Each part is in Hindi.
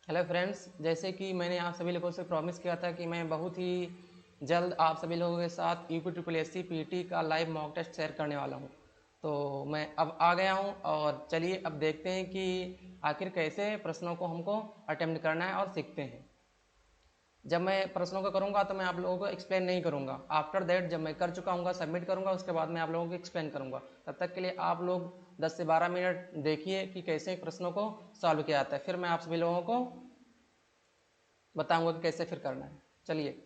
हेलो फ्रेंड्स, जैसे कि मैंने आप सभी लोगों से प्रॉमिस किया था कि मैं बहुत ही जल्द आप सभी लोगों के साथ UPSSC PT का लाइव मॉक टेस्ट शेयर करने वाला हूं। तो मैं अब आ गया हूं और चलिए अब देखते हैं कि आखिर कैसे प्रश्नों को हमको अटेम्प्ट करना है और सीखते हैं। जब मैं प्रश्नों को करूंगा तो मैं आप लोगों को एक्सप्लेन नहीं करूंगा। आफ्टर दैट जब मैं कर चुका हूँ सबमिट करूंगा, उसके बाद मैं आप लोगों को एक्सप्लेन करूंगा। तब तक के लिए आप लोग 10 से 12 मिनट देखिए कि कैसे प्रश्नों को सॉल्व किया जाता है। फिर मैं आप सभी लोगों को बताऊंगा कि कैसे फिर करना है। चलिए।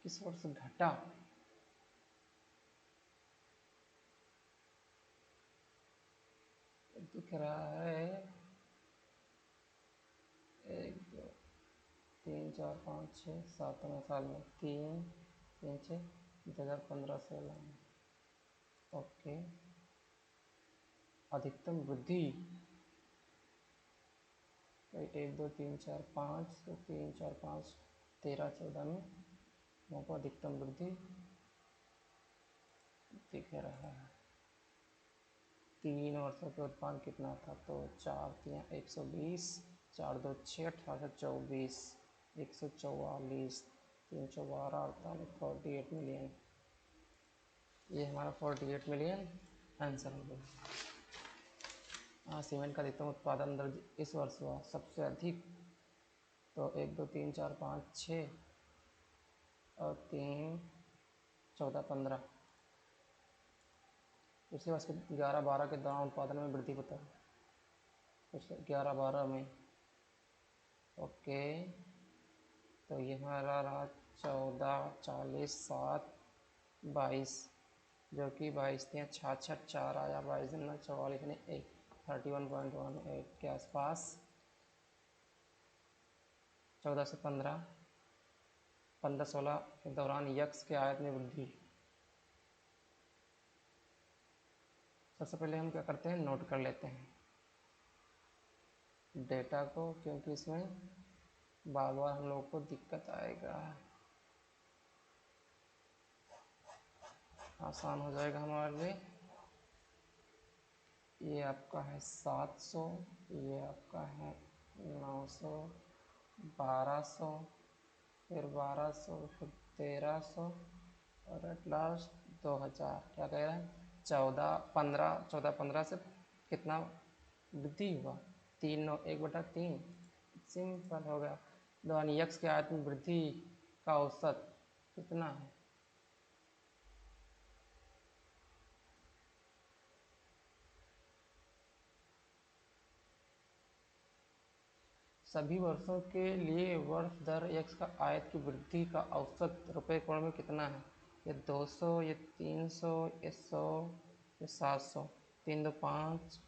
किस वर्ष घटा? दिख रहा है 1 2 3 4 5 6 7वें साल में 3 3 6 2015-16 में। ओके। अधिकतम वृद्धि 1 2 3 4 5 तो 3 4 5 13 14 में हमको अधिकतम वृद्धि दिख रहा है। 3 वर्षों के उत्पादन कितना था? तो 4 3 120, 4 2 6 1824, 144, 312 48 48 मिलियन। ये हमारा 48 मिलियन आंसर हो गया। हाँ, सीमेंट का अधिकतम उत्पादन दर इस वर्ष हुआ सबसे अधिक। तो 1 2 3 4 5 6 और 3 14 15। पिछले वर्ष के 11 12 के दौरान उत्पादन में वृद्धि होता है। पिछले 11 12 में। ओके। तो ये हमारा रहा 14 40 7 22, जो कि 22 3 6 6 4 आया। 22 44 ने 31.18 के आसपास। 14 से 15, 15 16 के दौरान यक्स के आयत में वृद्धि। सबसे पहले हम क्या करते हैं, नोट कर लेते हैं डेटा को, क्योंकि इसमें बार बार हम लोग को दिक्कत आएगा। आसान हो जाएगा हमारे लिए। ये आपका है 700, ये आपका है 900, 1200, फिर 1200, फिर 1300 और एट लास्ट 2000। क्या कह रहा है? 14 से कितना वृद्धि हुआ? 3 9 1/3। सिंपल हो गया। यानी यक्स के आयत में वृद्धि का औसत कितना है? सभी वर्षों के लिए वर्ष दर x का आयत की वृद्धि का औसत रुपये करोड़ में कितना है? ये 200, ये 300, ये 100, ये 700। 3 2 5,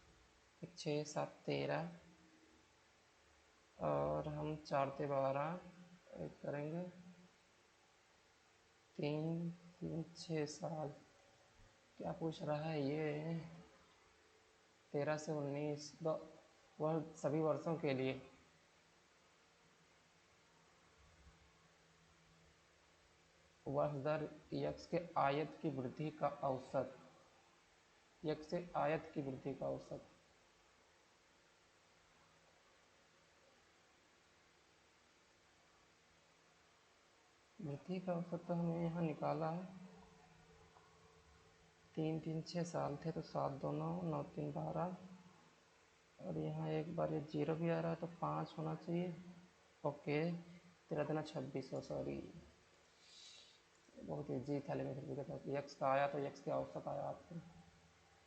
6 7 13 और हम 4 ते 12 एक करेंगे। 3 3 6 साल। क्या पूछ रहा है ये? 13 से 19 वह सभी वर्षों के लिए। वर्ष दर यक्स के आयत की वृद्धि का औसत, यक्स से आयत की वृद्धि का औसत। वृद्धि का औसत तो हमने यहाँ निकाला है। 3 3 6 साल थे तो 7 2 9 9 3 12 और यहाँ एक बार ये 0 भी आ रहा है तो 5 होना चाहिए। ओके, 13 2 26, सॉरी बहुत ईजी था, लेकिन फिर भी कहता है यक्स का आया तो यक्स के औसत आया आपको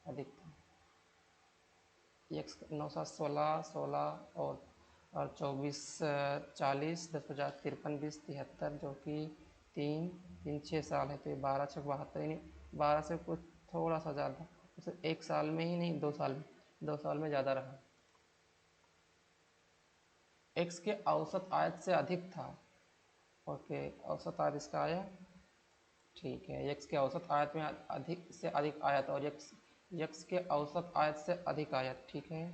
अधिक था। यक्स 9 7 16 16 और 24 40 10 50 53 20 73, जो कि 3 3 6 साल है तो ये 12 6 72 ही नहीं, 12 से कुछ थोड़ा सा ज़्यादा, उसे 1 साल में ही नहीं 2 साल में, 2 साल में ज़्यादा रहा। एक्स के औसत आयत से अधिक था। ओके, औसत आयत इसका आया। ठीक है, यक्स के औसत आयत में अधिक से अधिक आयत और यक्स यक्स के औसत आयत से अधिक आयत। ठीक है,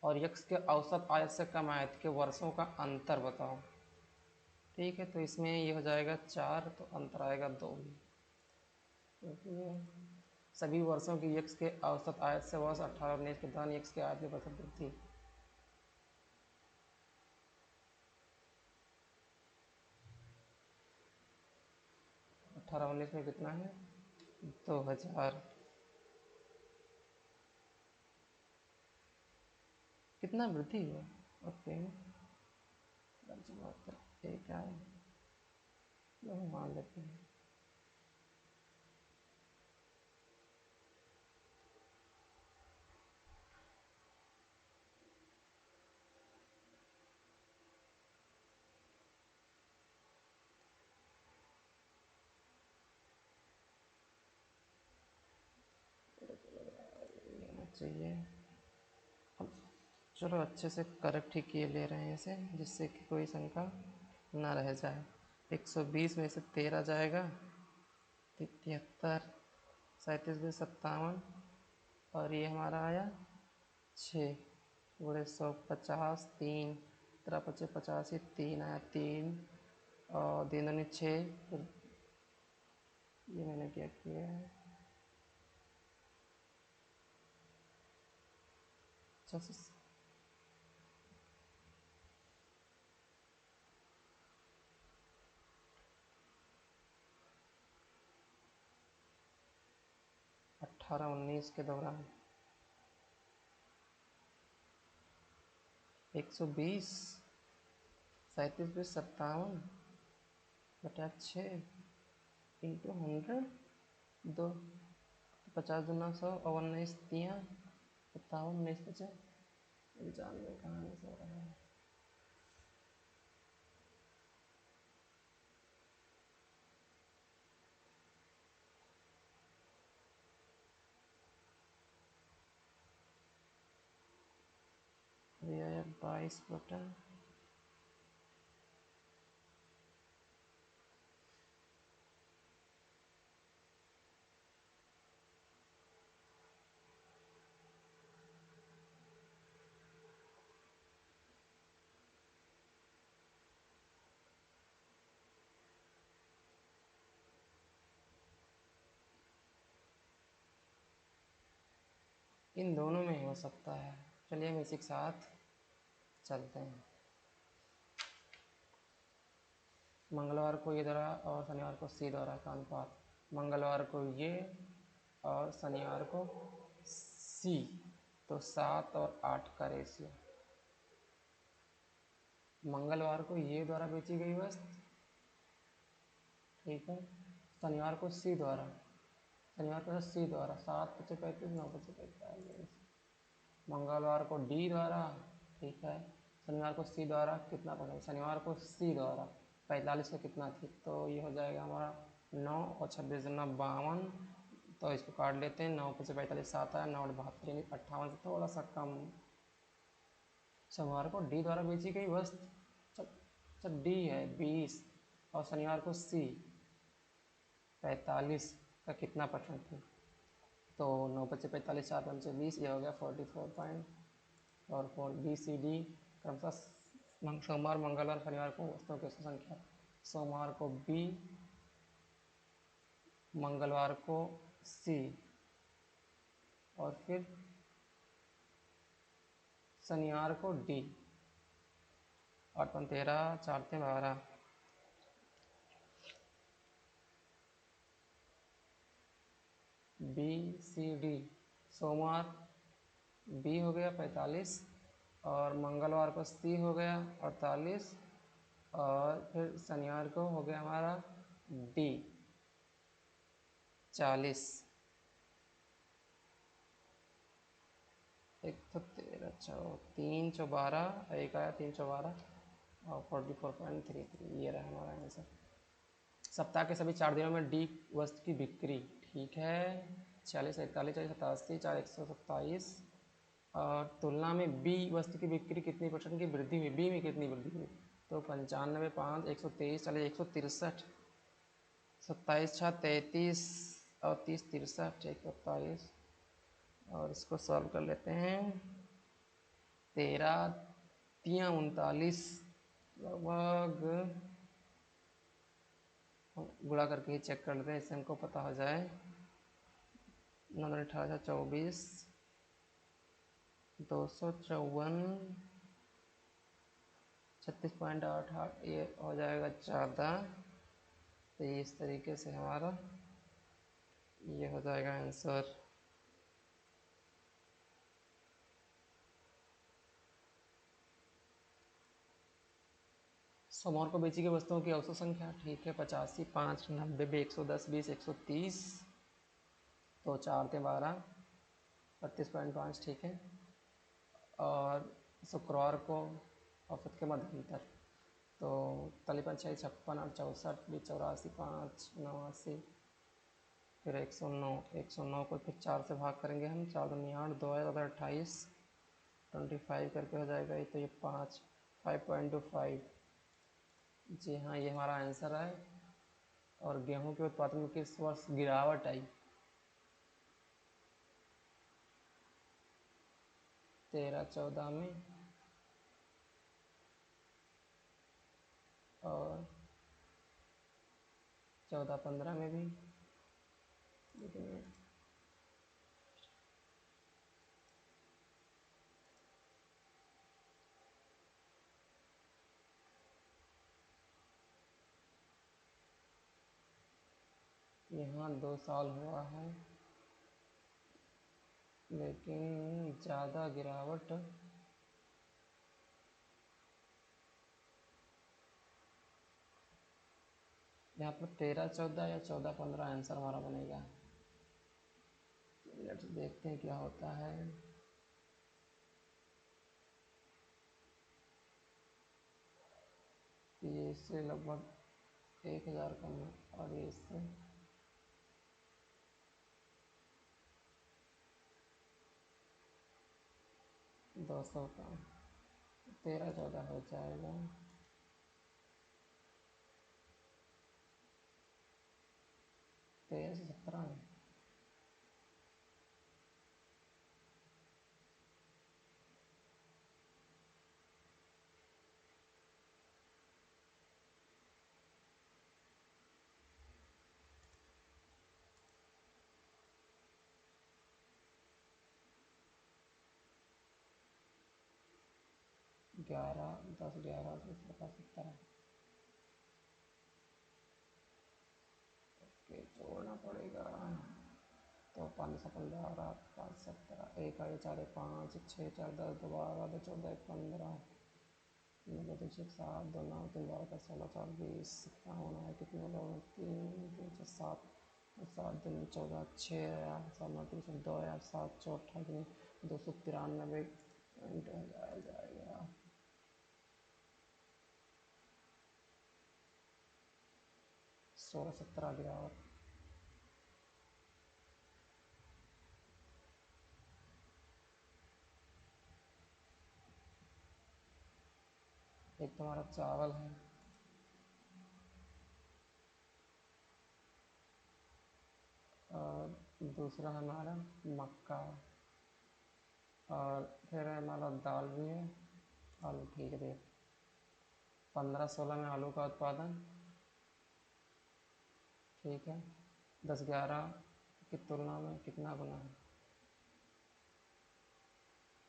और यक्स के औसत आयत से कम आयत के वर्षों का अंतर बताओ। ठीक है, तो इसमें ये हो जाएगा 4 तो अंतर आएगा 2, क्योंकि सभी वर्षों की यक्स के औसत आयत से वर्ष 18 19 के दौरान यक्स के आयत में प्रतिशत वृद्धि। 18 19 में कितना है? 2000। कितना वृद्धि हुआ? ओके, ठीक है, मान लेते हैं। चाहिए अब, चलो अच्छे से करेक्ट ही किए ले रहे हैं इसे, जिससे कि कोई शंका ना रह जाए। 120 में से 13 जाएगा, 73 37 में 57 और ये हमारा आया 6 गुणे 150 3 13 25 85 3 आया 3 और 3 दूनी 6। फिर ये मैंने क्या किया है? अच्छा, 18 19 के दौरान 120 37 पे 57 बटा 6 इंटू 100 2, 50 दूना 100 और 19 तियाँ 57 19 50। एग्जाम में कहाँ नहीं सो रहा है? ये 22 बटा इन दोनों में हो सकता है। चलिए हम इसी के साथ चलते हैं। मंगलवार को ये द्वारा और शनिवार को सी द्वारा का अनुपात, मंगलवार को ये और शनिवार को सी, तो 7 और 8 का रेशियो। मंगलवार को ये द्वारा बेची गई वस्तु, ठीक है, शनिवार को सी द्वारा, शनिवार को सी द्वारा 7 पचे 35, 9 पचे 45, मंगलवार को डी द्वारा, ठीक है, शनिवार को सी द्वारा कितना पड़ा, शनिवार को सी द्वारा 45 का कितना थी, तो ये हो जाएगा हमारा 9 और 26 दूना 52, तो इसको काट लेते हैं, 9 पचे 45 7 आया, 9 72 यानी 58 से थोड़ा सा कम। सोमवार को डी द्वारा बेची गई वस्तु, डी है 20 और शनिवार को सी 45 का कितना परसेंट थी, तो 9 पचे 45 4 पंचे 20, ये हो गया 44 पॉइंट। और फॉर बी सी डी क्रमशः सोमवार मंगलवार शनिवार को वस्तुओं की संख्या, सोमवार को बी, मंगलवार को सी और फिर शनिवार को डी। 8 पंच 13, 4 थे 12, बी सी डी, सोमवार बी हो गया 45 और मंगलवार को सी हो गया 48 और फिर शनिवार को हो गया हमारा डी 40। एक तो 13 3 चौ 12, एक आया 3 चौ 12 और 44.33, ये रहा हमारा आंसर। सप्ताह के सभी 4 दिनों में डी वस्तु की बिक्री, ठीक है, 46 41 40 87 4 127 और तुलना में बी वस्तु की बिक्री कितनी परसेंट की वृद्धि हुई, बी में कितनी वृद्धि हुई, तो 95 5 123 40 163, 27 6 33 और 30 63 127 और इसको सॉल्व कर लेते हैं, 13 3 39 लगभग, गुणा करके ही चेक कर लेते हैं इससे हमको पता हो जाए, 9 18 24 254 36.88, ये हो जाएगा 14, तो इस तरीके से हमारा ये हो जाएगा आंसर। सोमवार को बेची गई वस्तुओं की औसत संख्या, ठीक है, 85 5 90 110 20 130, तो 4 थे 12 32.5, ठीक है, और शुक्रवार को औसत के मध्यांतर, तो 56 56 8 64 20 84 5 89, फिर 109 109 को फिर 4 से भाग करेंगे हम, 4 दूनी 8 2 है 28 25 करके हो जाएगा, ये तो ये 5.25, जी हाँ, ये हमारा आंसर है। और गेहूं के उत्पादन में किस वर्ष गिरावट आई, 13-14 में और 14-15 में भी, लेकिन यहाँ 2 साल हुआ है, लेकिन ज़्यादा गिरावट यहाँ पर 13-14 या 14-15 आंसर हमारा बनेगा। लेट्स देखते हैं क्या होता है। ये इससे लगभग 1000 कम है और ये इससे 200 कम, 13-14 हो जाएगा, 13 से 17 में। ग्यारह 10 11 17 17 के जोड़ना पड़ेगा। तो 515 5 17 1 8 4 5 6 4 10 12 2 14 15 9 2 6 7 2 9 3 12 का 16 4 20 कितना होना है, कितने लोग 3 2 6 7 7 दिन 14 6 7 9 3 2 7 4 28 293 जाएगा। 16 17 गिरावट। एक तो हमारा चावल है, और दूसरा हमारा मक्का, और फिर हमारा दाल भी है, आलू। ठीक है, 15-16 में आलू का उत्पादन। ठीक है, 10-11 की तुलना में कितना गुना है?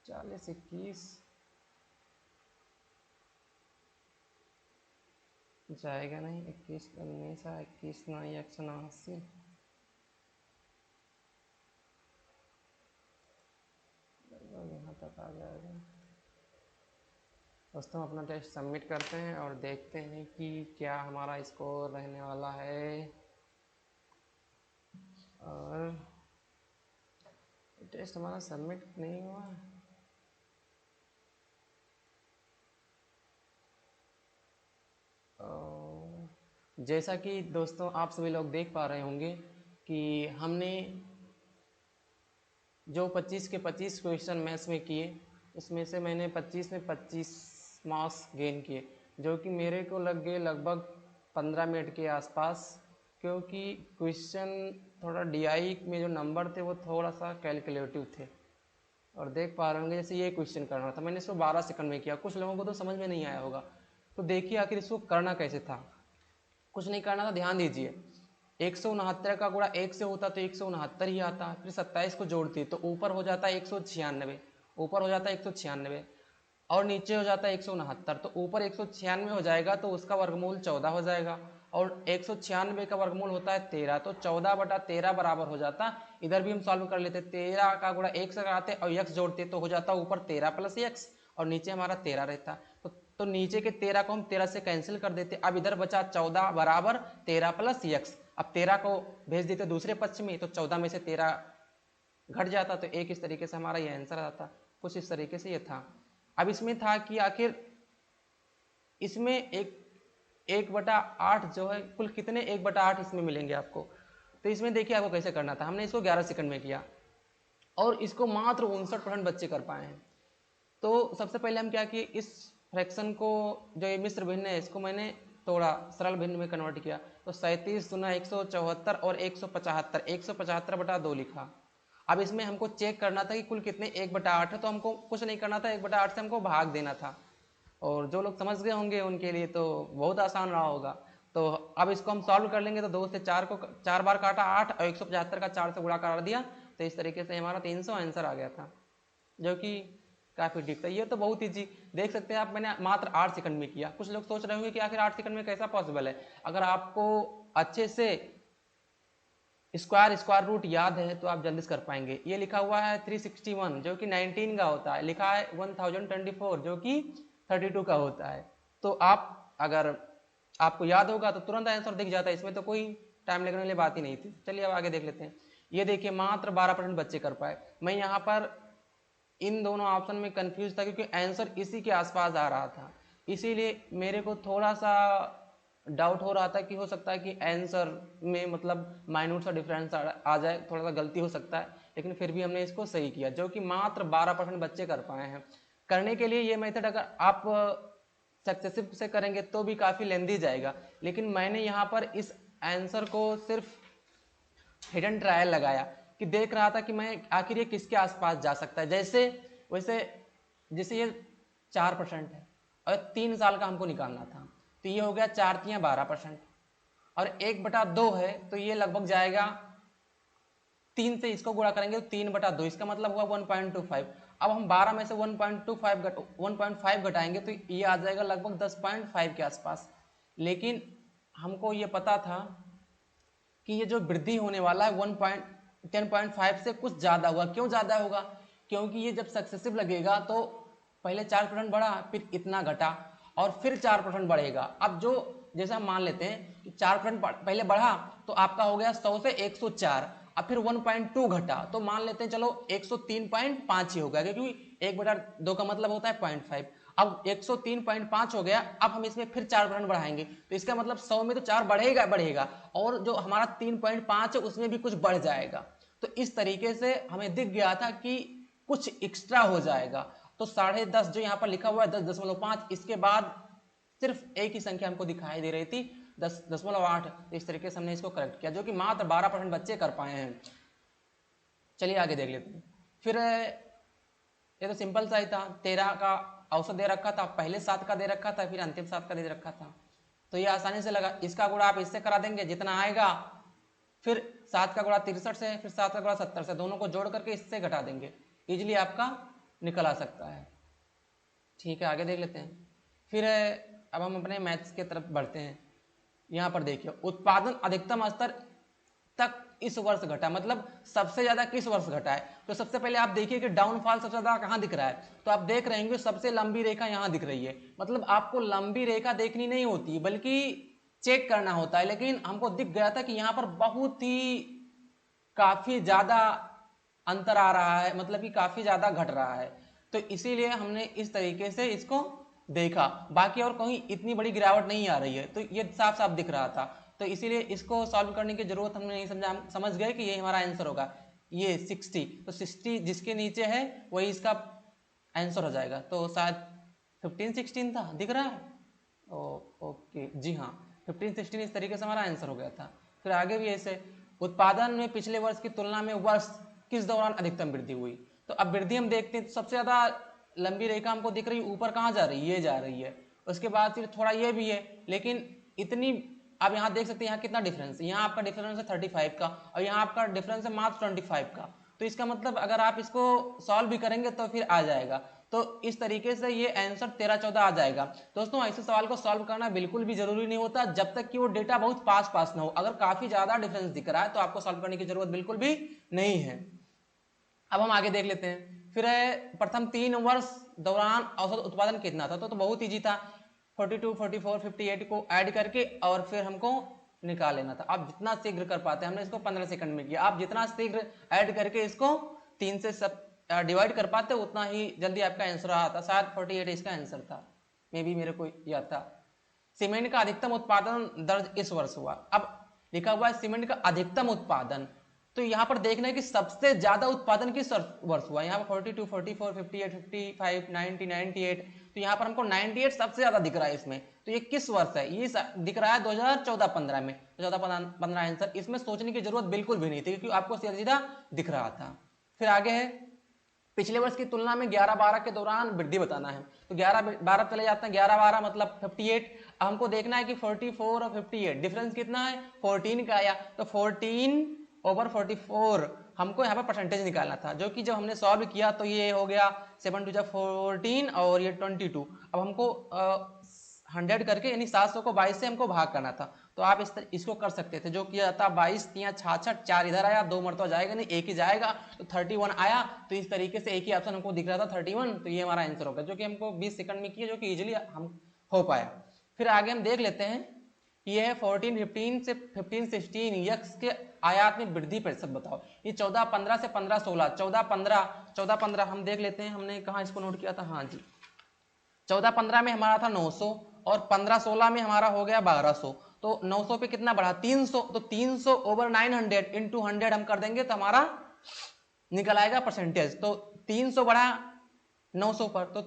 40-21 जाएगा नहीं। 21 19 21 9 189 यहाँ तक आ जाएगा। दोस्तों अपना टेस्ट सबमिट करते हैं और देखते हैं कि क्या हमारा स्कोर रहने वाला है। और टेस्ट हमारा सबमिट नहीं हुआ। जैसा कि दोस्तों आप सभी लोग देख पा रहे होंगे कि हमने जो 25 के 25 क्वेश्चन मैथ्स में किए, उसमें से मैंने 25 में 25 मार्क्स गेन किए, जो कि मेरे को लग गए लगभग 15 मिनट के आसपास, क्योंकि क्वेश्चन थोड़ा डीआई में जो नंबर थे वो थोड़ा सा कैलकुलेटिव थे। और देख पा रहे होंगे जैसे ये क्वेश्चन करना था, मैंने इसको 12 सेकंड में किया। कुछ लोगों को तो समझ में नहीं आया होगा, तो देखिए आखिर इसको करना कैसे था। कुछ नहीं करना था, ध्यान दीजिए। 169 का गुणा 1 से होता तो 169 ही आता। फिर 27 को जोड़ते तो ऊपर हो जाता है 196, ऊपर हो जाता है 196 और नीचे हो जाता है 169। तो ऊपर 196 हो जाएगा तो उसका वर्गमूल 14 हो जाएगा, और 196 का वर्गमूल होता है 13, तो 14/13 बराबर हो जाता। इधर भी हम सॉल्व कर लेते, 13 का गुणा 1 से कराते और x जोड़ते तो हो जाता ऊपर 13 + x और नीचे हमारा 13 रहता। तो नीचे के 13 को हम 13 से कैंसिल कर देते। अब इधर बचा 14 बराबर 13 + x। अब 13 को भेज देते दूसरे पक्ष में, तो 14 में से 13 घट जाता, तो एक इस तरीके से हमारा ये आंसर आता। कुछ इस तरीके से ये था। अब इसमें था कि आखिर इसमें 1/8 जो है, कुल कितने 1/8 इसमें मिलेंगे आपको। तो इसमें देखिए आपको कैसे करना था। हमने इसको 11 सेकंड में किया और इसको मात्र 59% बच्चे कर पाए हैं। तो सबसे पहले हम क्या किए, इस फ्रैक्शन को, जो ये मिश्र भिन्न है, इसको मैंने थोड़ा सरल भिन्न में कन्वर्ट किया। तो 37 × 174 और 175, 175/2 लिखा। अब इसमें हमको चेक करना था कि कुल कितने 1/8 है, तो हमको कुछ नहीं करना था, 1/8 से हमको भाग देना था। और जो लोग समझ गए होंगे उनके लिए तो बहुत आसान रहा होगा। तो अब इसको हम सॉल्व कर लेंगे। तो 2 से 4 को 4 बार काटा 8 और 175 का 4 से गुणा कर दिया, तो इस तरीके से हमारा 300 आंसर आ गया था, जो कि काफ़ी ठीक था। ये तो बहुत ईजी, देख सकते हैं आप, मैंने मात्र 8 सेकंड में किया। कुछ लोग सोच रहे होंगे कि आखिर 8 सेकंड में कैसा पॉसिबल है। अगर आपको अच्छे से स्क्वायर रूट याद है तो आप जल्दी से कर पाएंगे। ये लिखा हुआ है 361 जो कि 19 का होता है, लिखा है 1024 जो कि 32 का होता है। तो आप अगर आपको याद होगा तो तुरंत आंसर दिख जाता है, इसमें तो कोई टाइम लगने वाली बात ही नहीं थी। चलिए अब आगे देख लेते हैं। ये देखिए मात्र 12% बच्चे कर पाए। मैं यहाँ पर इन दोनों ऑप्शन में कंफ्यूज था क्योंकि आंसर इसी के आसपास आ रहा था, इसीलिए मेरे को थोड़ा सा डाउट हो रहा था कि हो सकता है कि आंसर में मतलब माइन्यूट सा डिफरेंस आ जाए, थोड़ा सा गलती हो सकता है। लेकिन फिर भी हमने इसको सही किया, जो कि मात्र 12% बच्चे कर पाए हैं। करने के लिए ये मेथड अगर आप सक्सेसिव से करेंगे तो भी काफ़ी लेंदी जाएगा, लेकिन मैंने यहाँ पर इस आंसर को सिर्फ हिडन ट्रायल लगाया कि देख रहा था कि मैं आखिर ये किसके आसपास जा सकता है। जैसे ये 4% है और 3 साल का हमको निकालना था, तो ये हो गया 4 × 12%, और 1/2 है तो ये लगभग जाएगा 3 से इसको गुणा करेंगे तो 3/2, इसका मतलब हुआ 1.25। अब हम 12 में से 1.5 घटाएंगे तो ये आ जाएगा लगभग 10.5 के आसपास। लेकिन हमको ये पता था कि ये जो वृद्धि होने वाला है 10.5 से कुछ ज़्यादा हुआ। क्यों ज़्यादा होगा? क्योंकि ये जब सक्सेसिव लगेगा तो पहले 4% बढ़ा, फिर इतना घटा और फिर 4% बढ़ेगा। अब जो जैसा हम मान लेते हैं कि 4% पहले बढ़ा तो आपका हो गया 100 से 104, अब फिर 1.2 घटा तो मान लेते हैं चलो 103.5 ही हो गया, क्योंकि 1/2 का मतलब होता है 0.5। अब 103.5 हो गया, अब हम इसमें फिर 4% बढ़ाएंगे तो इसका मतलब 100 में तो 4 बढ़ेगा बढ़ेगा और जो हमारा 3.5 है उसमें भी कुछ बढ़ जाएगा। तो इस तरीके से हमें दिख गया था कि कुछ एक्स्ट्रा हो जाएगा। तो 10.5 जो यहाँ पर लिखा हुआ है 10.5, इसके बाद सिर्फ एक ही संख्या हमको दिखाई दे रही थी 10.8। इस तरीके से हमने इसको करेक्ट किया, जो कि मात्र 12% बच्चे कर पाए हैं। चलिए आगे देख लेते हैं। फिर ये तो सिंपल सा ही था, 13 का औसत दे रखा था, पहले 7 का दे रखा था, फिर अंतिम 7 का दे रखा था। तो ये आसानी से लगा, इसका गुणा आप इससे करा देंगे जितना आएगा, फिर 7 का गुणा 63 से, फिर 7 का गुणा 70 से, दोनों को जोड़ करके इससे घटा देंगे, इजिली आपका निकल आ सकता है। ठीक है, आगे देख लेते हैं। फिर अब हम अपने मैथ्स की तरफ बढ़ते हैं। यहाँ पर देखिए, उत्पादन अधिकतम स्तर तक इस वर्ष घटा, मतलब सबसे ज्यादा किस वर्ष घटा है। तो सबसे पहले आप देखिए कि डाउनफॉल सबसे ज्यादा कहाँ दिख रहा है, तो आप देख रहे होंगे सबसे लंबी रेखा यहाँ दिख रही है। मतलब आपको लंबी रेखा देखनी नहीं होती बल्कि चेक करना होता है, लेकिन हमको दिख गया था कि यहाँ पर बहुत ही काफी ज्यादा अंतर आ रहा है, मतलब कि काफी ज्यादा घट रहा है। तो इसीलिए हमने इस तरीके से इसको देखा, बाकी और कहीं इतनी बड़ी गिरावट नहीं आ रही है, तो ये साफ साफ दिख रहा था। तो इसीलिए इसको सॉल्व करने की जरूरत हमने नहीं समझा, हम समझ गए कि ये हमारा आंसर होगा, ये 60। तो 60 जिसके नीचे है वही इसका आंसर हो जाएगा। तो शायद 15-16 था, दिख रहा है। ओके जी हाँ, 15-16 इस तरीके से हमारा आंसर हो गया था। फिर आगे भी ऐसे, उत्पादन में पिछले वर्ष की तुलना में वर्ष किस दौरान अधिकतम वृद्धि हुई। तो अब वृद्धि हम देखते हैं तो सबसे ज्यादा लंबी रेखा हमको दिख रही है, ऊपर कहाँ जा रही है, ये जा रही है। उसके बाद फिर थोड़ा ये भी है, लेकिन इतनी, आप यहाँ देख सकते हैं यहाँ कितना डिफरेंस है, यहाँ आपका डिफरेंस है 35 का और यहाँ आपका डिफरेंस है मात्र 25 का। तो इसका मतलब अगर आप इसको सॉल्व भी करेंगे तो फिर आ जाएगा। तो इस तरीके से ये आंसर 13-14 आ जाएगा। दोस्तों ऐसे सवाल को सॉल्व करना बिल्कुल भी जरूरी नहीं होता जब तक कि वो डेटा बहुत पास पास ना हो। अगर काफी ज्यादा डिफरेंस दिख रहा है तो आपको सॉल्व करने की जरूरत बिल्कुल भी नहीं है। अब हम आगे देख लेते हैं। फिर प्रथम 3 वर्ष दौरान औसत उत्पादन कितना था। तो बहुत ईजी था, 42, 44, 58 को ऐड करके और फिर हमको निकाल लेना था। आप जितना शीघ्र कर पाते हैं, हमने इसको 15 सेकंड में किया, आप जितना शीघ्र ऐड करके इसको 3 से सब डिवाइड कर पाते उतना ही जल्दी आपका आंसर आता। शायद 48 इसका आंसर था, मे बी मेरे को याद था। सीमेंट का अधिकतम उत्पादन दर्ज इस वर्ष हुआ। अब लिखा हुआ है सीमेंट का अधिकतम उत्पादन, तो यहाँ पर देखना है कि सबसे ज्यादा उत्पादन किस वर्ष हुआ। यहाँ पर 42, 44, 58, 55, 90, 98, तो यहाँ पर हमको 98 सबसे ज्यादा दिख रहा है इसमें। तो ये किस वर्ष है, ये दिख रहा है 2014-15 में। 2014-15 आंसर, इसमें सोचने की जरूरत बिल्कुल भी नहीं थी क्योंकि आपको सीधा सीधा दिख रहा था। फिर आगे है, पिछले वर्ष की तुलना में 11-12 के दौरान वृद्धि बताना है। तो 11-12 चले जाते हैं, 11-12 मतलब 58। हमको देखना है कि 44 और 58 डिफरेंस कितना है, 14 का आया। तो 14/44 हमको यहाँ पर परसेंटेज निकालना था, जो कि जब हमने सॉल्व किया तो ये हो गया 7 2 14 और ये 22। अब हमको 100 करके यानी 700 को 22 से हमको भाग करना था। तो आप इसको कर सकते थे, जो किया जाता 22 3 66, 4 इधर आया, 2 मरतबा जाएगा नहीं, एक ही जाएगा, तो 31 आया। तो इस तरीके से एक ही ऑप्शन हमको दिख रहा था 31, तो ये हमारा आंसर होगा, जो कि हमको 20 सेकंड में किया, जो कि इजिली हम हो पाया। फिर आगे हम देख लेते हैं, ये है 14-15 से 15-16 यक्स के आयात में वृद्धि प्रतिशत बताओ। ये 14-15 से 15-16, 14-15 हम देख लेते हैं, हमने कहाँ इसको नोट किया था, हाँ जी, 14-15 में हमारा था 900 और 15-16 में हमारा हो गया 1200। तो 900 पे कितना बढ़ा, 300। तो 300/900 इंटू 100 हम कर देंगे तो हमारा निकल आएगा परसेंटेज। तो 300 बढ़ा 900 पर, तो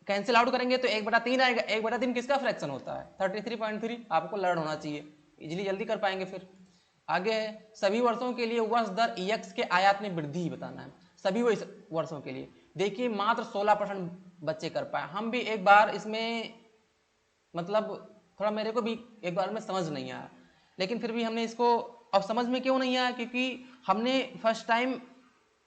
कैंसिल आउट करेंगे तो 1/3 आएगा। 1/3 किसका फ्रैक्शन होता है, 33.3। आपको लर्न होना चाहिए, इजिली जल्दी कर पाएंगे। फिर आगे है, सभी वर्षों के लिए वर्ष दर EX के आयात में वृद्धि बताना है। सभी वर्षों के लिए देखिए मात्र 16% बच्चे कर पाए। हम भी एक बार इसमें, मतलब थोड़ा मेरे को भी एक बार में समझ नहीं आया, लेकिन फिर भी हमने इसको, अब समझ में क्यों नहीं आया, क्योंकि हमने फर्स्ट टाइम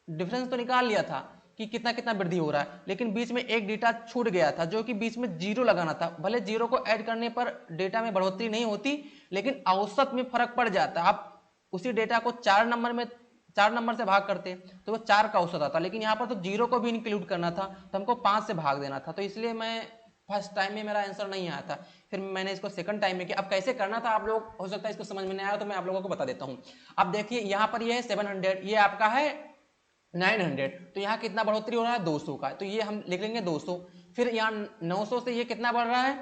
डिफरेंस तो निकाल लिया था कि कितना कितना वृद्धि हो रहा है, लेकिन बीच में एक डेटा छूट गया था, जो कि बीच में 0 लगाना था। भले 0 को ऐड करने पर डेटा में बढ़ोतरी नहीं होती, लेकिन औसत में फर्क पड़ जाता है। आप उसी डेटा को 4 नंबर से भाग करते तो वो 4 का औसत आता, लेकिन यहाँ पर तो 0 को भी इंक्लूड करना था तो हमको 5 से भाग देना था, तो इसलिए मैं फर्स्ट टाइम में मेरा आंसर नहीं आया था, फिर मैंने इसको सेकंड टाइम में किया। अब कैसे करना था आप लोग हो सकता है इसको समझ में नहीं आया, तो मैं आप लोगों को बता देता हूँ। अब देखिए यहाँ पर ये है 700, ये आपका है 900, तो यहाँ कितना बढ़ोतरी हो रहा है 200 का, तो ये हम लिख लेंगे 200। फिर यहाँ 900 से ये कितना बढ़ रहा है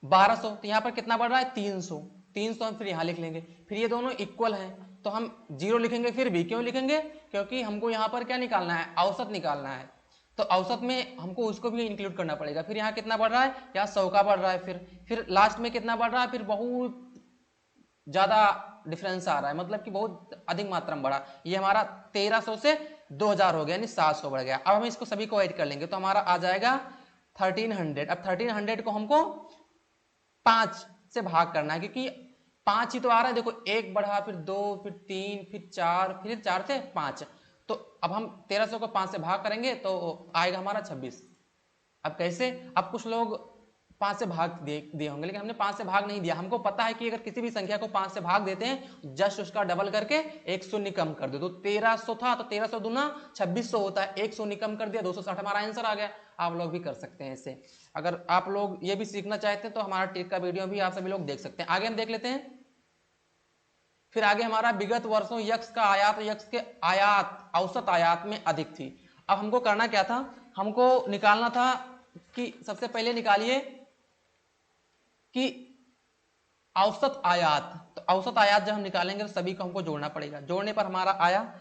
1200, तो यहाँ पर कितना बढ़ रहा है 300, 300 हम फिर यहाँ लिख लेंगे। फिर ये दोनों इक्वल हैं तो हम 0 लिखेंगे, फिर भी क्यों लिखेंगे, क्योंकि हमको यहाँ पर क्या निकालना है, औसत निकालना है, तो औसत में हमको उसको भी इंक्लूड करना पड़ेगा। फिर यहाँ कितना बढ़ रहा है, यहाँ 100 का बढ़ रहा है, फिर लास्ट में कितना बढ़ रहा है, फिर बहुत ज्यादा डिफरेंस आ रहा है, मतलब कि बहुत अधिक मात्रा में बढ़ा। ये हमारा 1300 से 2000 हो गया, यानी 700 बढ़ गया। अब हम इसको सभी को ऐड कर लेंगे तो हमारा आ जाएगा 1300। अब 1300 को हमको 5 से भाग करना है, क्योंकि 5 ही तो आ रहा है, देखो 1 बढ़ा, फिर 2, फिर 3, फिर 4, फिर 4 से 5, तो अब हम 1300 को 5 से भाग करेंगे तो आएगा हमारा 26। अब कैसे, अब कुछ लोग 5 से भाग दिए होंगे, लेकिन हमने 5 से भाग नहीं दिया। हमको पता है कि अगर किसी भी संख्या को 5 से भाग देते हैं, जस्ट उसका डबल करके 1 शून्य कम कर दो, तो 1300 था तो 1300 दूना 2600 होता है, 1 शून्य कम कर दिया 260, हमारा आंसर आ गया। आप लोग भी कर सकते हैं ऐसे। अगर आप लोग ये भी सीखना चाहते हैं तो हमारा ट्रिक का वीडियो भी आप सभी लोग देख सकते हैं। आगे हम देख लेते हैं। फिर आगे हमारा विगत वर्षों यक्स का आयात यक्स के आयात औसत आयात में अधिक थी। अब हमको करना क्या था, हमको निकालना था कि सबसे पहले निकालिए कि औसत आयात, तो औसत आयात जब हम निकालेंगे तो सभी को हमको जोड़ना पड़ेगा। जोड़ने पर हमारा आया,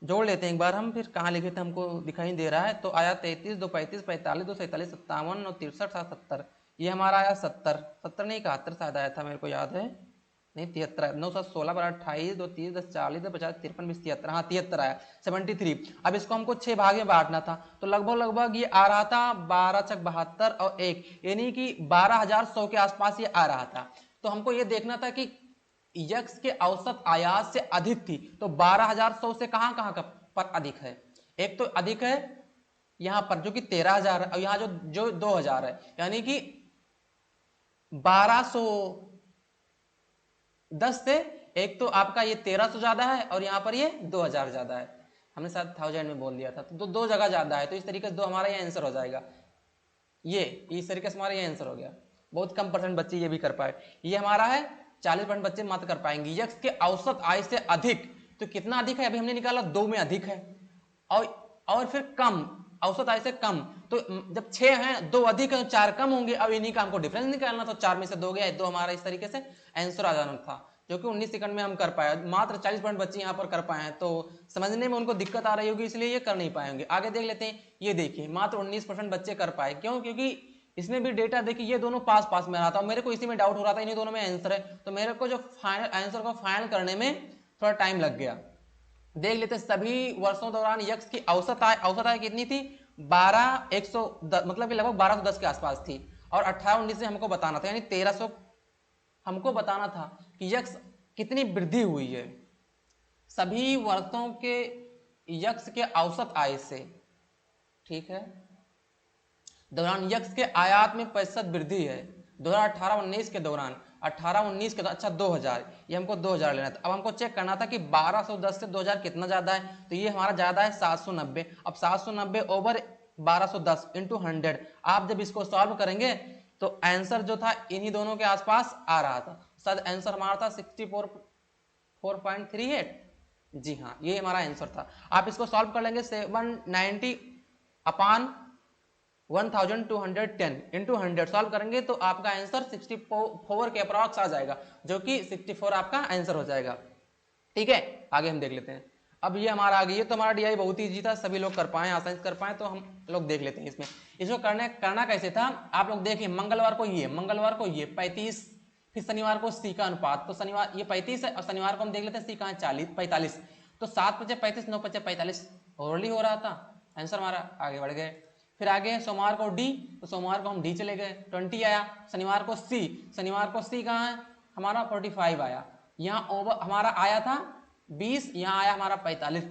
जोड़ लेते हैं एक बार हम, फिर कहाँ लिखे थे हमको दिखाई दे रहा है, तो आया 33, 2 35, 45, 2 47, 57 और 63, 70, ये हमारा आया 70 नहीं 71 शायद आया था, मेरे को याद है, नहीं 73, 9 7 16 12 28, 2 30 10 40 10 50 53 20 73, हाँ 73 आया, 73। अब इसको हमको 6 भाग में बांटना था, तो लगभग ये आ रहा था 12 छक 72 और 1, यानी कि 12100 के आसपास ये आ रहा था। तो हमको ये देखना था कि यक्स के औसत आयात से अधिक थी, तो 12100 से कहां कहां पर अधिक है, एक तो अधिक है यहां पर जो कि 13000 है, और यहां जो 2000 है, यानी कि 1210 से एक तो आपका ये 1300 ज्यादा है और यहां पर ये 2000 ज्यादा है, हमने शायद 1000 में बोल दिया था, तो दो जगह ज्यादा है, तो इस तरीके से दो हमारा ये आंसर हो जाएगा। ये इस तरीके से हमारा ये आंसर हो गया। बहुत कम परसेंट बच्चे ये भी कर पाए, ये हमारा है 40% बच्चे मात्र कर पाएंगे। यक्स के औसत आय से अधिक, तो कितना अधिक है अभी हमने निकाला 2 में अधिक है, और फिर कम, औसत आय से कम, तो जब 6 हैं 2 अधिक है तो 4 कम होंगे। अब इन्हीं का हमको डिफरेंस निकालना था, 4 में से 2 गया, 2 हमारा इस तरीके से आंसर आ जाना था, जो कि 19 सेकंड में हम कर पाए। मात्र 40% बच्चे यहाँ पर कर पाए हैं, तो समझने में उनको दिक्कत आ रही होगी, इसलिए ये कर नहीं पाएंगे। आगे देख लेते हैं। ये देखिए मात्र 19% बच्चे कर पाए, क्यों, क्योंकि इसमें भी डेटा देखिए ये दोनों पास पास में रहा था, मेरे को इसी में डाउट हो रहा था इन्हीं दोनों में आंसर है, तो मेरे को जो फाइनल आंसर को फाइनल करने में थोड़ा टाइम लग गया। देख लेते सभी वर्षों दौरान यक्स की औसत आय कितनी थी 12110, मतलब कि लगभग 1210 के आसपास थी, और 18-19 से हमको बताना था, यानी 1300 हमको बताना था कि यक्स कितनी वृद्धि हुई है सभी वर्षों के यक्स के औसत आय से, ठीक है, दौरान यक्स के आयात में प्रतिशत वृद्धि है 2018-19 के दौरान, 18-19 के, अच्छा 2000, ये हमको 2000 लेना था। अब हमको चेक करना था कि 1210 से 2000 कितना ज्यादा है, तो ये हमारा ज्यादा है 790। अब 790 ओवर 1210 इंटू 100, आप जब इसको सॉल्व करेंगे तो आंसर जो था इन्हीं दोनों के आसपास आ रहा था, शायद आंसर हमारा था 64.38। जी हाँ, ये हमारा आंसर था। आप इसको सॉल्व कर लेंगे 790 अपान 1210 इंटू 100 सॉल्व करेंगे तो आपका आंसर 64 के अप्रॉक्स आ जाएगा, जो कि 64 आपका आंसर हो जाएगा। ठीक है, आगे हम देख लेते हैं। अब ये हमारा आगे, ये तो हमारा डीआई बहुत ईजी था, सभी लोग कर पाए, आसानी से कर पाए, तो हम लोग देख लेते हैं इसमें। इसको करना कैसे था, आप लोग देखिए मंगलवार को ये 35, फिर शनिवार को सी का अनुपात, तो शनिवार ये 35 है और शनिवार को हम देख लेते हैं सी का 45, तो 7 × 35 9 × 45 ओरली हो रहा था, आंसर हमारा आगे बढ़ गए। फिर आगे सोमवार को डी, तो सोमवार को हम डी चले गए, 20 आया। शनिवार को सी कहाँ है हमारा 45 आया, यहाँ ओवर हमारा आया था 20, यहाँ आया हमारा 45,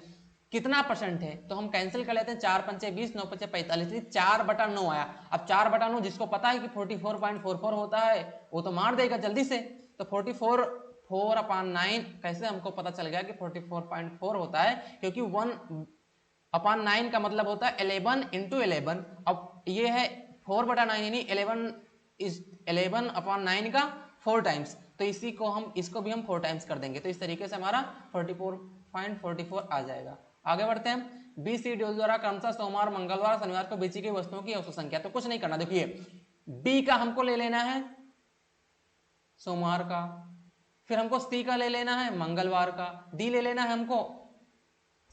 कितना परसेंट है, तो हम कैंसिल कर लेते हैं, 4 × 5 = 20, 9 × 5 = 45, 4/9 आया। अब 4/9 जिसको पता है कि 44.44 होता है वो तो मार देगा जल्दी से, तो 44 4/9 कैसे हमको पता चल गया कि 44.4 होता है, क्योंकि 1/9 का मतलब होता है 11 × 11। अब ये है 4/9 यानी 11/9 का 4 टाइम्स, तो इसी को हम इसको भी हम 4 टाइम्स कर देंगे, तो इस तरीके से हमारा 44.44 आ जाएगा। आगे बढ़ते हैं। बी सी डी द्वारा क्रमशः सोमवार, मंगलवार, शनिवार को बेची गई वस्तुओं की औसत संख्या। तो कुछ नहीं करना, देखिए बी का हमको ले लेना है सोमवार का, फिर हमको सी का ले लेना है मंगलवार का, डी ले लेना है हमको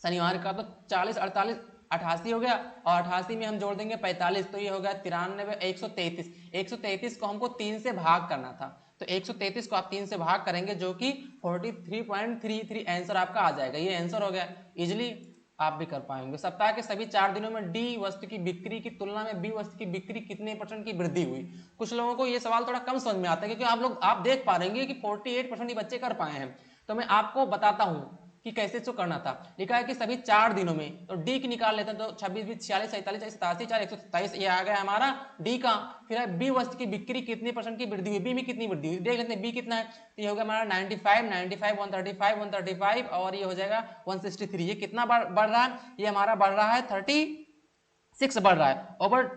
शनिवार का। तो 40, 48, 88 हो गया, और 88 में हम जोड़ देंगे 45, तो ये हो गया 93, 133। 133 को हमको 3 से भाग करना था, तो 133 को आप 3 से भाग करेंगे, जो कि 43.33 आंसर आपका आ जाएगा। ये आंसर हो गया, इजिली आप भी कर पाएंगे। सप्ताह के सभी 4 दिनों में डी वस्तु की बिक्री की तुलना में बी वस्तु की बिक्री कितने % की वृद्धि हुई। कुछ लोगों को ये सवाल थोड़ा कम समझ में आता है, क्योंकि आप देख पा रहे हैं कि 48% ही बच्चे कर पाए हैं। तो मैं आपको बताता हूं कि कैसे इसको करना था। लिखा है कि सभी 4 दिनों में, तो डी की निकाल लेते हैं, तो 26, 20, 46, 47, 87, 4, 127, ये आ गया हमारा डी का। फिर है बी वस्तु की बिक्री कितने % की वृद्धि हुई, बी में कितनी वृद्धि हुई देख लेते हैं। बी कितना है, तो ये हो गया हमारा 95, 95, 135, 135, और ये हो जाएगा 163। ये कितना बढ़ रहा है, ये हमारा बढ़ रहा है 36 बढ़ रहा है ओवर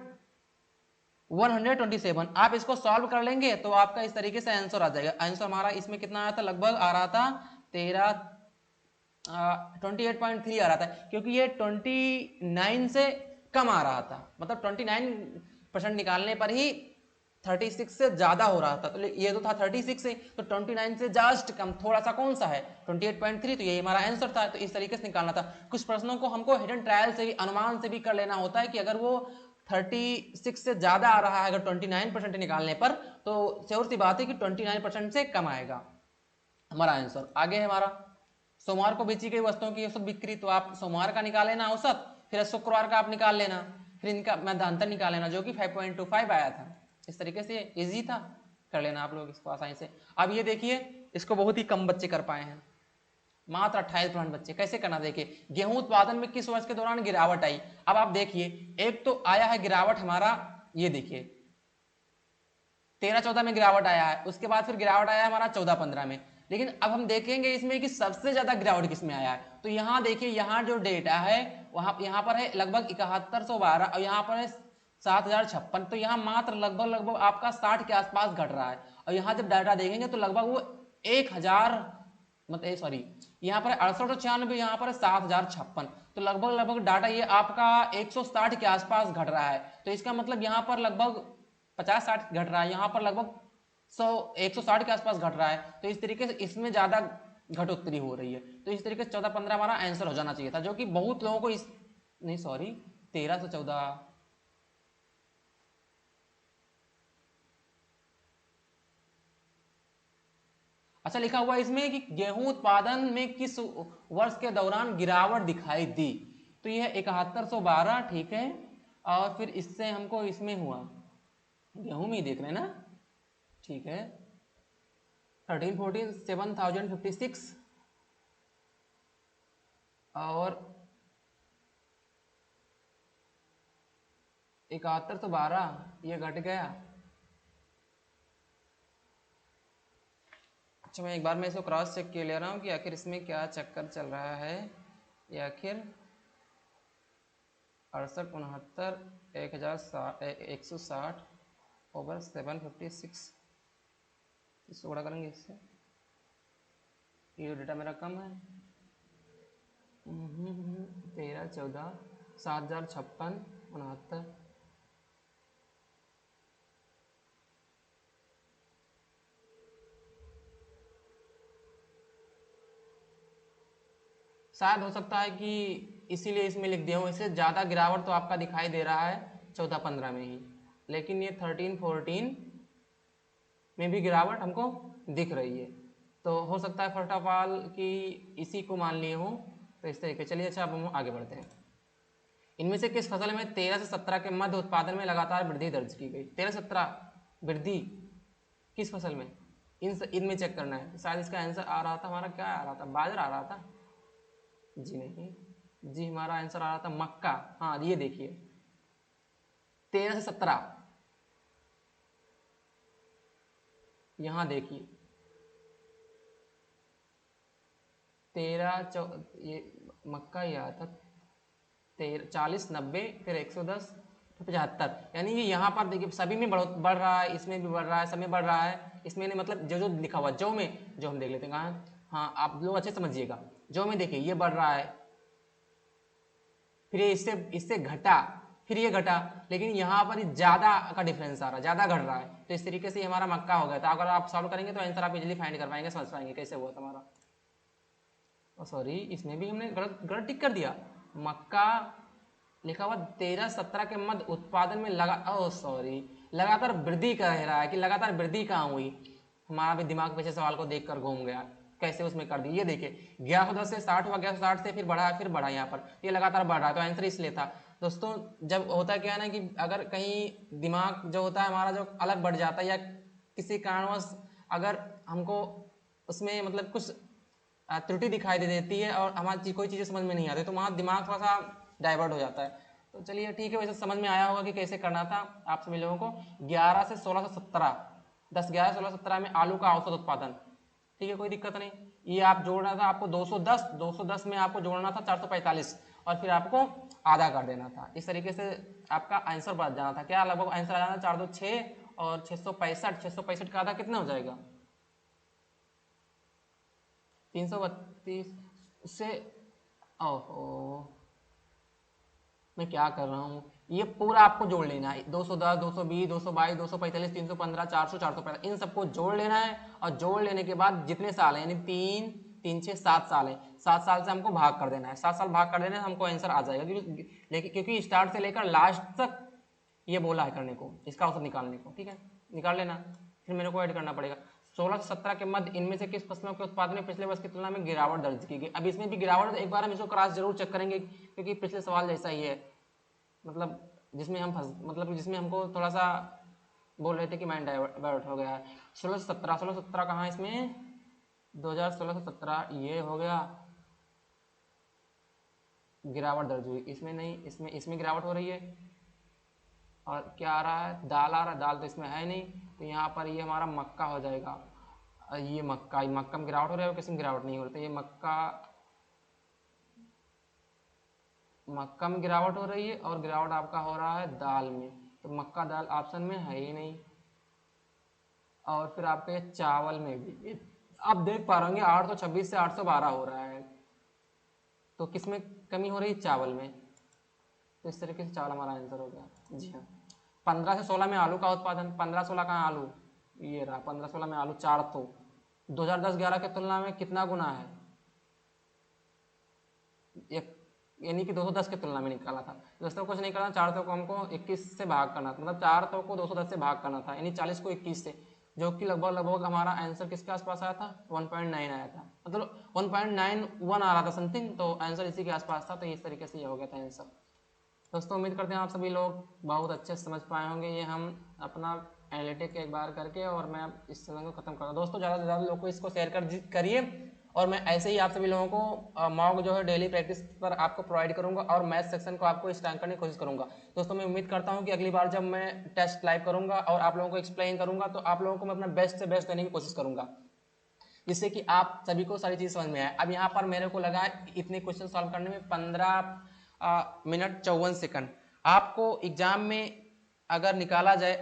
127। आप इसको सॉल्व कर लेंगे तो आपका इस तरीके से आंसर आ जाएगा। आंसर हमारा इसमें कितना आया था, लगभग आ रहा था 28.3 आ रहा था, क्योंकि ये 29 से कम आ रहा था, मतलब 29% निकालने पर ही 36 से ज्यादा हो रहा था। तो ये तो था 36 से, तो 29 से जस्ट कम थोड़ा सा कौन सा है 28.3, तो ये हमारा आंसर था। तो इस तरीके से निकालना था। कुछ प्रश्नों को हमको हिडन ट्रायल से भी, अनुमान से भी कर लेना होता है कि अगर वो 36 से ज्यादा आ रहा है अगर 29% निकालने पर, तो श्योर सी बात है कि 29% से कम आएगा हमारा आंसर। आगे है हमारा सोमवार को बेची गई वस्तुओं की औसत बिक्री, तो आप सोमवार का निकाल लेना औसत, फिर शुक्रवार का आप निकाल लेना, फिर इनका मध्यांतर निकाल लेना, जो कि 5.25 आया था। इस तरीके से इजी था, कर लेना आप लोग इसको आसानी से। अब ये देखिए, इसको बहुत ही कम बच्चे कर पाए हैं, मात्र 28% बच्चे। कैसे करना देखिए, गेहूं उत्पादन में किस वर्ष के दौरान गिरावट आई। अब आप देखिए, एक तो आया है गिरावट हमारा, ये देखिए 13-14 में गिरावट आया है, उसके बाद फिर गिरावट आया है हमारा 14-15 में। लेकिन अब हम देखेंगे इसमें कि सबसे ज्यादा गिरावट किसमें आया है, तो यहाँ देखिए, यहाँ जो डेटा है वहां यहाँ पर है लगभग 7112, और यहाँ पर है 7056, तो यहाँ मात्र लगभग आपका 60 के आसपास घट रहा है। और यहाँ जब डाटा देखेंगे तो लगभग वो 1000, मतलब सॉरी, यहाँ पर 6896, यहाँ पर 7056, तो लगभग डाटा ये आपका 160 के आसपास घट रहा है। तो इसका मतलब यहाँ पर लगभग 50-60 घट रहा है, यहाँ पर लगभग 160 के आसपास घट रहा है। तो इस तरीके से इसमें ज्यादा घटोत्तरी हो रही है। तो इस तरीके से 14-15 हमारा आंसर हो जाना चाहिए था, जो कि बहुत लोगों को नहीं सॉरी 13 से 14, अच्छा लिखा हुआ है इसमें कि गेहूं उत्पादन में किस वर्ष के दौरान गिरावट दिखाई दी। तो यह 7112, ठीक है, और फिर इससे हमको इसमें हुआ, गेहूं में ही देख रहे हैं ना, ठीक है, 13-14 7056, और 7112 ये घट गया। अच्छा, मैं एक बार मैं इसको क्रॉस चेक के ले रहा हूँ कि आखिर इसमें क्या चक्कर चल रहा है। ये आखिर 68, 69, 160 ओवर 756, इसको बड़ा करेंगे इससे, ये डेटा मेरा कम है। 13, 14, 7056, 69, शायद हो सकता है कि इसीलिए इसमें लिख दिया हूँ। इससे ज़्यादा गिरावट तो आपका दिखाई दे रहा है 14-15 में ही, लेकिन ये 13-14 में भी गिरावट हमको दिख रही है। तो हो सकता है फर्स्ट ऑफ ऑल कि इसी को मान लिए हो, तो इस तरीके। चलिए, अच्छा अब हम आगे बढ़ते हैं। इनमें से किस फसल में 13 से 17 के मध्य उत्पादन में लगातार वृद्धि दर्ज की गई। 13-17 वृद्धि किस फसल में, इनमें चेक करना है। शायद इसका आंसर आ रहा था हमारा, क्या आ रहा था, बाजरा आ रहा था जी, नहीं जी, हमारा आंसर आ रहा था मक्का। हाँ, ये देखिए 13 से 17, यहां देखिए ये मक्का ही आया था 40, 90, फिर 110, फिर 75, यानी कि यहाँ पर देखिए सभी में बढ़ रहा है, इसमें भी बढ़ रहा है, सब में बढ़ रहा है, इसमें नहीं, मतलब जो जो लिखा हुआ जो में, जो हम देख लेते हैं कहाँ, हाँ आप लोग अच्छे समझिएगा, जो में देखिए ये बढ़ रहा है, फिर ये इससे इससे घटा, फिर ये घटा, लेकिन यहाँ पर ज्यादा का डिफरेंस आ रहा है, ज्यादा घट रहा है, तो इस तरीके से हमारा मक्का हो गया था। अगर आप सॉल्व करेंगे तो आंसर आप इजीली फाइंड कर पाएंगे, समझ पाएंगे कैसे हुआ था हमारा। सॉरी, इसमें भी हमने गलत गलत टिक कर दिया, मक्का लिखा हुआ 13-17 के मध्य उत्पादन में लगातार वृद्धि कर रहा है, कि लगातार वृद्धि कहाँ हुई, हमारा भी दिमाग पीछे सवाल को देखकर घूम गया, कैसे उसमें कर दी। ये देखिए 1110 से 60 हुआ, 1160 से फिर बढ़ा यहाँ पर, ये लगातार बढ़ रहा है, तो आंसर इसलिए था। दोस्तों जब होता क्या है ना कि अगर कहीं दिमाग जो होता है हमारा जो अलग बढ़ जाता है, या किसी कारणवश अगर हमको उसमें मतलब कुछ त्रुटि दिखाई दे देती है और हमारी कोई चीज़ें समझ में नहीं आती, तो वहाँ दिमाग थोड़ा सा डाइवर्ट हो जाता है। तो चलिए ठीक है, वैसे समझ में आया होगा कि कैसे करना था आप सभी लोगों को। 11 से 1617, 10, 11, 16, 17 में आलू का औसत उत्पादन, ठीक है कोई दिक्कत नहीं। ये आप जोड़ना था आपको 210 में आपको जोड़ना था 445, और फिर आपको आधा कर देना था। इस तरीके से आपका आंसर बढ़ जाना था, क्या लगभग आंसर आ जाना 4 2 6 और 665 का आधा कितना हो जाएगा 332 से। ओहो, मैं क्या कर रहा हूँ, ये पूरा आपको जोड़ लेना है, 210, 220, 222, 245, 315, 400, 445, इन सबको जोड़ लेना है, और जोड़ लेने के बाद जितने साल हैं, यानी 3, 3, 6, 7 साल है, 7 साल से हमको भाग कर देना है, 7 साल भाग कर देना है, हमको आंसर आ जाएगा, क्योंकि स्टार्ट से लेकर लास्ट तक ये बोला है करने को, इसका औसत निकालने को, ठीक है निकाल लेना। फिर मेरे को ऐड करना पड़ेगा 16 से 17 के मध्य इनमें से किस फसलों के उत्पादन में पिछले वर्ष की तुलना में गिरावट दर्ज की गई। अब इसमें भी गिरावट, एक बार हम इसको क्रॉस जरूर चेक करेंगे, क्योंकि पिछले सवाल जैसा ही है, मतलब जिसमें हमको थोड़ा सा बोल रहे थे कि माइंड डाइवर्ट हो गया है। 16 से 17 कहाँ है इसमें, 2016 से 17 ये हो गया, गिरावट दर्ज हुई, इसमें नहीं, इसमें गिरावट हो रही है, और क्या आ रहा है, दाल आ रहा है, दाल तो इसमें है नहीं, तो यहाँ पर ये हमारा मक्का हो जाएगा। ये मक्का में गिरावट हो रही है, किसी में गिरावट नहीं हो रही, तो ये मक्का में गिरावट हो रही है, और गिरावट आपका हो रहा है दाल में, तो मक्का दाल ऑप्शन में है ही नहीं। और फिर आपके चावल में भी आप देख पा रहे होंगे 826 से 812 हो रहा है, तो किसमें कमी हो रही है, चावल में, तो इस तरीके से चावल हमारा आंसर हो गया। जी हाँ, 15 से 16 में आलू का उत्पादन, 15-16 का आलू, ये रहा 15-16 में आलू 4, तो 2010-11 की तुलना में कितना गुना है, यानी कि 210 की तुलना में निकाला था। दोस्तों कुछ नहीं करना, 4 को हमको 21 से भाग करना था, मतलब 4 को 210 से भाग करना था, यानी 40 को 21 से, जो कि लगभग हमारा आंसर किसके आसपास आया था, 1.9 आया था, मतलब 1.91 आ रहा था समथिंग, तो आंसर इसी के आसपास था, तो इस तरीके से ये हो गया था आंसर। दोस्तों उम्मीद करते हैं आप सभी लोग बहुत अच्छे से समझ पाए होंगे, ये हम अपना एनालिटिक एक बार करके, और मैं इस सेशन को खत्म कर रहा हूँ। दोस्तों ज़्यादा से ज़्यादा लोग को इसको शेयर करिए, और मैं ऐसे ही आप सभी लोगों को मॉक जो है डेली प्रैक्टिस पर आपको प्रोवाइड करूंगा, और मैथ सेक्शन को आपको स्ट्रैंग करने की कोशिश करूंगा। दोस्तों मैं उम्मीद करता हूं कि अगली बार जब मैं टेस्ट लाइव करूंगा और आप लोगों को एक्सप्लेन करूंगा, तो आप लोगों को मैं अपना बेस्ट से बेस्ट देने की कोशिश करूंगा, जिससे कि आप सभी को सारी चीज़ समझ में आए। अब यहाँ पर मेरे को लगा इतने क्वेश्चन सॉल्व करने में 15 मिनट 54 सेकंड। आपको एग्जाम में अगर निकाला जाए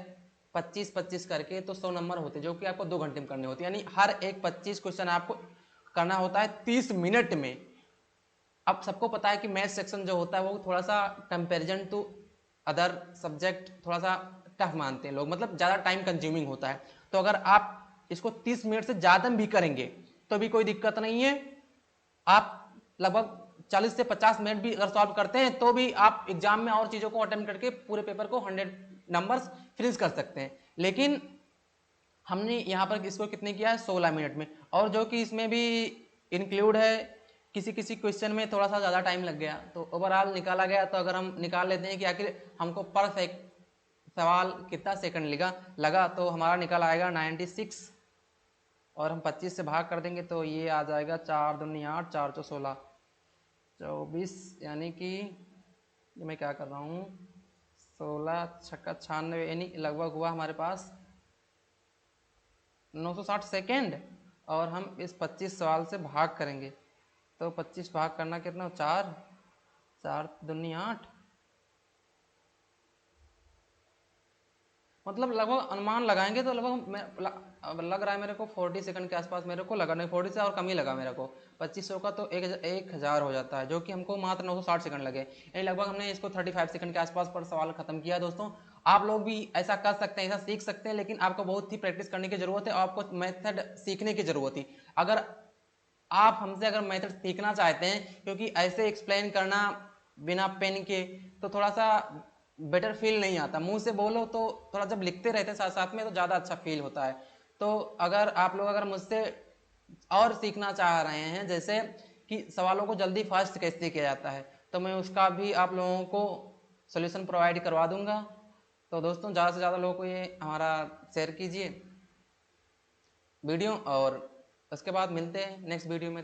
25-25 करके, तो 100 नंबर होते, जो कि आपको 2 घंटे में करने होते, यानी हर एक 25 क्वेश्चन आपको करना होता है 30 मिनट में। अब सबको पता है कि मैथ सेक्शन जो होता है वो थोड़ा सा कंपैरिजन टू अदर सब्जेक्ट थोड़ा सा टफ मानते हैं लोग, मतलब ज़्यादा टाइम कंज्यूमिंग होता है, तो अगर आप इसको 30 मिनट से ज़्यादा भी करेंगे तो भी कोई दिक्कत नहीं है, आप लगभग 40 से 50 मिनट भी अगर सॉल्व करते हैं तो भी आप एग्जाम में और चीज़ों को अटेम्प्ट करके पूरे पेपर को 100 नंबर्स फिनिश कर सकते हैं। लेकिन हमने यहाँ पर इसको कितने किया है, 16 मिनट में, और जो कि इसमें भी इंक्लूड है किसी किसी क्वेश्चन में थोड़ा सा ज़्यादा टाइम लग गया, तो ओवरऑल निकाला गया। तो अगर हम निकाल लेते हैं कि आखिर हमको पर सवाल कितना सेकंड लगा, तो हमारा निकल आएगा 96, और हम 25 से भाग कर देंगे तो ये आ जाएगा 4 दूनी 8, 4 चौ 16, 24, यानी कि ये मैं क्या कर रहा हूँ, 16 छक्का 96, यानी लगभग हुआ हमारे पास 960 सेकेंड, और हम इस 25 सवाल से भाग करेंगे तो 25 भाग करना कितना, 4, 4 दूनी 8, मतलब लगभग अनुमान लगाएंगे तो लगभग अब लग रहा है मेरे को 40 सेकंड के आसपास मेरे को लगा, नहीं 40 से और कम ही लगा मेरे को। 2500 का तो 1000 हो जाता है, जो कि हमको मात्र 960 सेकंड लगे, यानी लगभग हमने इसको 35 सेकंड के आसपास पर सवाल खत्म किया। दोस्तों आप लोग भी ऐसा कर सकते हैं, ऐसा सीख सकते हैं, लेकिन आपको बहुत ही प्रैक्टिस करने की जरूरत है और आपको मेथड सीखने की जरूरत है। अगर आप हमसे अगर मेथड सीखना चाहते हैं, क्योंकि ऐसे एक्सप्लेन करना बिना पेन के तो थोड़ा सा बेटर फील नहीं आता, मुंह से बोलो तो थोड़ा, जब लिखते रहते हैं साथ साथ में तो ज़्यादा अच्छा फील होता है। तो अगर आप लोग अगर मुझसे और सीखना चाह रहे हैं, जैसे कि सवालों को जल्दी फास्ट कैसे किया जाता है, तो मैं उसका भी आप लोगों को सोल्यूशन प्रोवाइड करवा दूंगा। तो दोस्तों ज़्यादा से ज़्यादा लोगों को ये हमारा शेयर कीजिए वीडियो, और उसके बाद मिलते हैं नेक्स्ट वीडियो में।